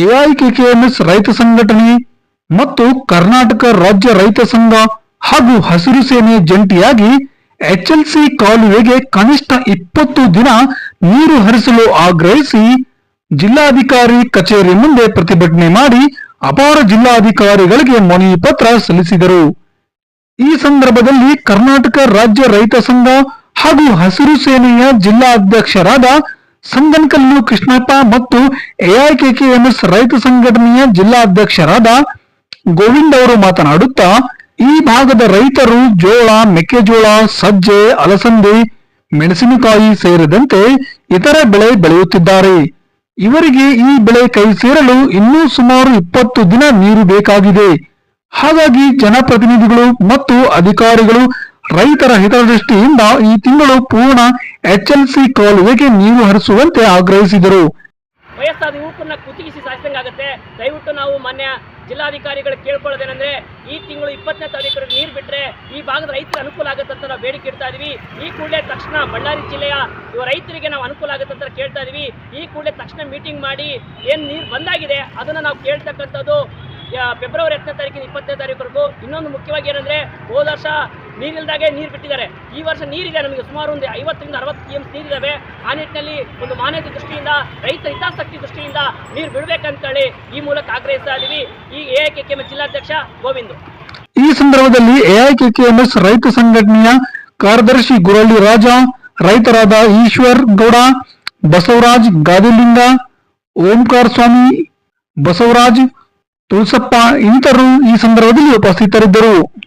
ಎಐಕೆಕೆಎಂಎಸ್ ರೈತ ಸಂಘಟನೆ ಮತ್ತು ಕರ್ನಾಟಕ ರಾಜ್ಯ ರೈತ ಸಂಘ ಹಾಗೂ ಹಸಿರು ಸೇನೆ ಜಂಟಿಯಾಗಿ ಎಚ್ಎಲ್ಸಿ ಕಾಲುವೆಗೆ ಕನಿಷ್ಠ 20 ದಿನ ನೀರು ಹರಿಸಲು ಆಗ್ರಹಿಸಿ ಜಿಲ್ಲಾಧಿಕಾರಿ ಕಚೇರಿ ಮುಂದೆ ಪ್ರತಿಭಟನೆ ಮಾಡಿ ಅಪರ ಜಿಲ್ಲಾಧಿಕಾರಿಗಳಿಗೆ ಮನವಿ ಪತ್ರ ಸಲ್ಲಿಸಿದರು. ಈ ಸಂದರ್ಭದಲ್ಲಿ ಕರ್ನಾಟಕ ರಾಜ್ಯ ರೈತ ಸಂಘ ಹಾಗೂ ಹಸಿರು ಸೇನೆಯ ಜಿಲ್ಲಾ ಅಧ್ಯಕ್ಷರಾದ ಸಂಗನಕಲ್ಲು ಕೃಷ್ಣಪ್ಪ ಮತ್ತು ಎಐಕೆಕೆಎಂಎಸ್ ರೈತ ಸಂಘಟನೆಯ ಜಿಲ್ಲಾ ಅಧ್ಯಕ್ಷರಾದ ಗೋವಿಂದ್ ಅವರು ಮಾತನಾಡುತ್ತಾ, ಈ ಭಾಗದ ರೈತರು ಜೋಳ, ಮೆಕ್ಕೆಜೋಳ, ಸಜ್ಜೆ, ಅಲಸಂದೆ, ಮೆಣಸಿನಕಾಯಿ ಸೇರಿದಂತೆ ಇತರೆ ಬೆಳೆ ಬೆಳೆಯುತ್ತಿದ್ದಾರೆ. ಇವರಿಗೆ ಈ ಬೆಳೆ ಕೈ ಸೇರಲು ಇನ್ನೂ ಸುಮಾರು 20 ದಿನ ನೀರು ಬೇಕಾಗಿದೆ. ಹಾಗಾಗಿ ಜನಪ್ರತಿನಿಧಿಗಳು ಮತ್ತು ಅಧಿಕಾರಿಗಳು ರೈತರ ಹಿತದೃಷ್ಟಿಯಿಂದ ಈ ತಿಂಗಳು ಪೂರ್ಣ ಎಚ್ಎಲ್ಸಿ ಕಾಲುವೆಗೆ ನೀರು ಹರಿಸುವಂತೆ ಆಗ್ರಹಿಸಿದರು. ವಯಸ್ಸಾದ ಯುವಕರನ್ನ ಕುತ್ತಿಗಿಸಿ ಸಾಯಿಸಿದಂಗಾಗುತ್ತೆ. ದಯವಿಟ್ಟು ನಾವು ಮಾನ್ಯ ಜಿಲ್ಲಾಧಿಕಾರಿಗಳು ಕೇಳ್ಕೊಳ್ಳೋದೇನೆಂದ್ರೆ, ಈ ತಿಂಗಳು 20ನೇ ತಾರೀಕು ನೀರು ಬಿಟ್ಟರೆ ಈ ಭಾಗದ ರೈತರ ಅನುಕೂಲ ಆಗುತ್ತೆ ಅಂತ ನಾವು ಬೇಡಿಕೆ ಇಡ್ತಾ ಇದೀವಿ. ಈ ಕೂಡಲೇ ತಕ್ಷಣ ಬಳ್ಳಾರಿ ಜಿಲ್ಲೆಯ ರೈತರಿಗೆ ನಾವು ಅನುಕೂಲ ಆಗುತ್ತೆ ಅಂತ ಕೇಳ್ತಾ ಇದೀವಿ. ಈ ಕೂಡಲೇ ತಕ್ಷಣ ಮೀಟಿಂಗ್ ಮಾಡಿ ಏನು ನೀರು ಬಂದಾಗಿದೆ ಅದನ್ನು ನಾವು ಕೇಳ್ತಕ್ಕಂಥದ್ದು ಫೆಬ್ರವರಿ 10ನೇ ತಾರೀಕಿನ 20ನೇ ತಾರೀಕುವರೆಗೂ. ಇನ್ನೊಂದು ಮುಖ್ಯವಾಗಿ ಏನಂದರೆ, ಹೋದ ವರ್ಷ ನೀರಿಲ್ದಾಗೆ ನೀರು ಬಿಟ್ಟಿದ್ದಾರೆ. ಈ ವರ್ಷ ನೀರಿದೆ, ನಮಗೆ ಸುಮಾರು ಒಂದು 50ರಿಂದ 60 TMC ನೀರಿದ್ದಾವೆ. ಆ ನಿಟ್ಟಿನಲ್ಲಿ ಒಂದು ಮಾನ್ಯತೆ ದೃಷ್ಟಿಯಿಂದ, ರೈತ ಹಿತಾಸಕ್ತಿ ದೃಷ್ಟಿಯಿಂದ ನೀರು ಬಿಡಬೇಕಂತೇಳಿ ಈ ಮೂಲಕ ಆಗ್ರಹಿಸ್ತಾ ಇದ್ದೀವಿ. ಈ ಎಐಕೆಕೆಎಂಎಸ್ ಜಿಲ್ಲಾಧ್ಯಕ್ಷ ಗೋವಿಂದ್. ಈ ಸಂದರ್ಭದಲ್ಲಿ ಎಐಕೆಕೆಎಂಎಸ್ ರೈತ ಸಂಘಟನೆಯ ಕಾರ್ಯದರ್ಶಿ ಗುರಳ್ಳಿ ರಾಜ, ರೈತರಾದ ಈಶ್ವರ್ ಗೌಡ, ಬಸವರಾಜ್ ಗಾದಿಲಿಂಗ, ಓಂಕಾರ ಸ್ವಾಮಿ, ಬಸವರಾಜ್, ತುಳಸಪ್ಪ ಇನ್ನಿತರರು ಈ ಸಂದರ್ಭದಲ್ಲಿ ಉಪಸ್ಥಿತರಿದ್ದರು.